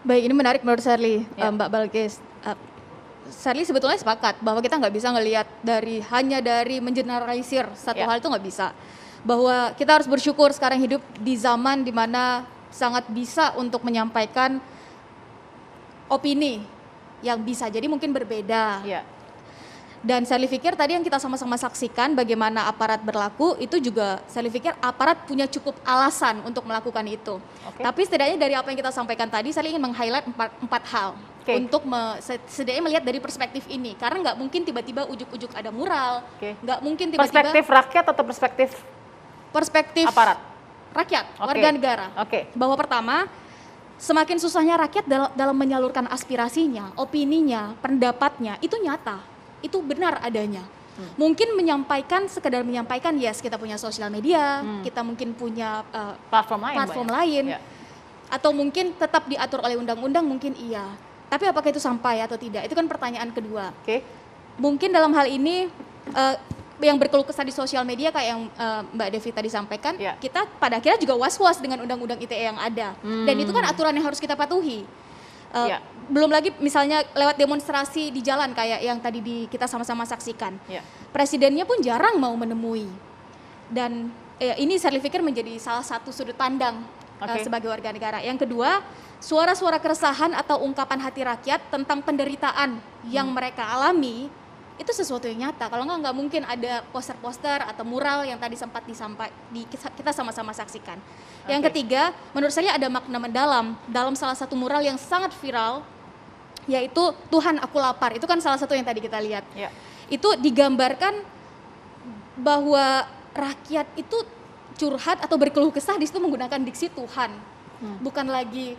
Baik, ini menarik menurut Sherly, Ya. Mbak Balkis. Sherly sebetulnya sepakat bahwa kita nggak bisa ngelihat hanya dari mengeneralisir satu Ya. hal, itu nggak bisa. Bahwa kita harus bersyukur sekarang hidup di zaman dimana sangat bisa untuk menyampaikan opini yang bisa jadi mungkin berbeda. Ya. Dan saya pikir tadi yang kita sama-sama saksikan bagaimana aparat berlaku, itu juga saya pikir aparat punya cukup alasan untuk melakukan itu. Oke. Tapi setidaknya dari apa yang kita sampaikan tadi, saya ingin meng-highlight empat hal. Oke. Untuk setidaknya melihat dari perspektif ini. Karena nggak mungkin tiba-tiba ujuk-ujuk ada mural, Oke. nggak mungkin tiba-tiba Perspektif rakyat atau perspektif aparat rakyat, Oke. warga negara. Oke. Bahwa pertama, semakin susahnya rakyat dalam menyalurkan aspirasinya, opininya, pendapatnya, itu nyata, itu benar adanya. Mungkin sekedar menyampaikan, yes, kita punya sosial media, kita mungkin punya platform lain, Ya. atau mungkin tetap diatur oleh undang-undang, mungkin iya. Tapi apakah itu sampai atau tidak? Itu kan pertanyaan kedua. Oke. Mungkin dalam hal ini yang berkeluh kesah di sosial media kayak yang Mbak Devi tadi sampaikan, Ya. kita pada akhirnya juga was-was dengan undang-undang ITE yang ada. Dan itu kan aturan yang harus kita patuhi. Ya. Belum lagi misalnya lewat demonstrasi di jalan kayak yang tadi kita sama-sama saksikan. Ya. Presidennya pun jarang mau menemui. Dan ini saya pikir menjadi salah satu sudut pandang Oke. sebagai warga negara. Yang kedua, suara-suara keresahan atau ungkapan hati rakyat tentang penderitaan yang mereka alami, itu sesuatu yang nyata. Kalau nggak mungkin ada poster-poster atau mural yang tadi sempat kita sama-sama saksikan. Yang Oke. ketiga, menurut saya ada makna mendalam dalam salah satu mural yang sangat viral, yaitu Tuhan aku lapar. Itu kan salah satu yang tadi kita lihat. Ya. Itu digambarkan bahwa rakyat itu curhat atau berkeluh kesah di situ menggunakan diksi Tuhan. Bukan lagi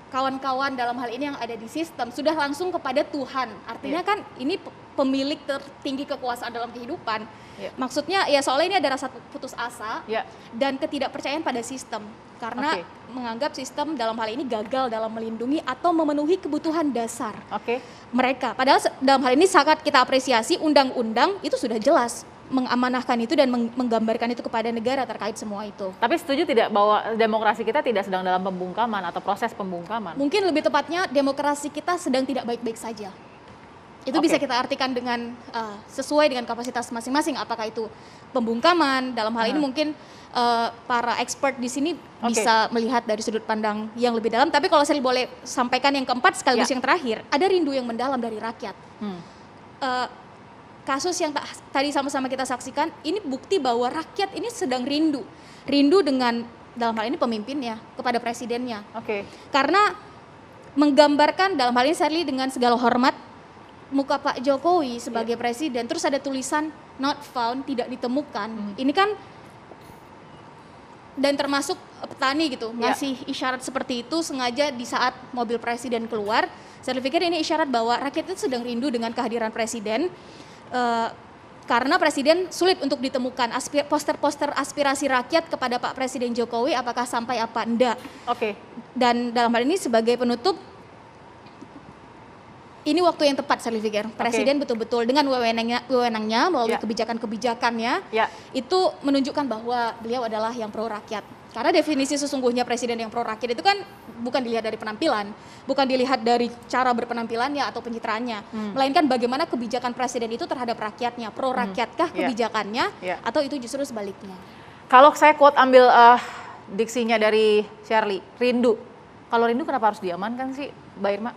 kawan-kawan dalam hal ini yang ada di sistem, sudah langsung kepada Tuhan. Artinya kan ini pemilik tertinggi kekuasaan dalam kehidupan. Ya. Maksudnya ya soalnya ini ada rasa putus asa Ya. dan ketidakpercayaan pada sistem. Karena Oke. menganggap sistem dalam hal ini gagal dalam melindungi atau memenuhi kebutuhan dasar Oke. mereka. Padahal dalam hal ini sangat kita apresiasi, undang-undang itu sudah jelas mengamanahkan itu dan menggambarkan itu kepada negara terkait semua itu. Tapi setuju tidak bahwa demokrasi kita tidak sedang dalam pembungkaman atau proses pembungkaman? Mungkin lebih tepatnya demokrasi kita sedang tidak baik-baik saja. Itu Oke. bisa kita artikan dengan sesuai dengan kapasitas masing-masing. Apakah itu pembungkaman, dalam hal ini mungkin para expert di sini Oke. bisa melihat dari sudut pandang yang lebih dalam. Tapi kalau saya boleh sampaikan yang keempat sekaligus Ya. yang terakhir, ada rindu yang mendalam dari rakyat. Kasus yang tadi sama-sama kita saksikan, ini bukti bahwa rakyat ini sedang rindu dengan dalam hal ini pemimpinnya, kepada presidennya. Oke. Karena menggambarkan dalam hal ini Sherly dengan segala hormat muka Pak Jokowi sebagai presiden, terus ada tulisan not found, tidak ditemukan. Ini kan, dan termasuk petani gitu, ngasih isyarat seperti itu sengaja di saat mobil presiden keluar. Saya pikir ini isyarat bahwa rakyat itu sedang rindu dengan kehadiran presiden, karena presiden sulit untuk ditemukan. Poster-poster aspirasi rakyat kepada Pak Presiden Jokowi apakah sampai apa enggak. Oke. Dan dalam hal ini sebagai penutup, ini waktu yang tepat saya pikir. Presiden betul-betul dengan wewenangnya melalui Ya. kebijakan-kebijakannya, Ya. itu menunjukkan bahwa beliau adalah yang pro rakyat. Karena definisi sesungguhnya presiden yang pro rakyat itu kan bukan dilihat dari penampilan, bukan dilihat dari cara berpenampilannya atau pencitraannya, melainkan bagaimana kebijakan presiden itu terhadap rakyatnya, pro rakyatkah Ya. kebijakannya, Ya. atau itu justru sebaliknya. Kalau saya quote ambil diksinya dari Sherly, rindu. Kalau rindu kenapa harus diamankan sih, Mbak Irma?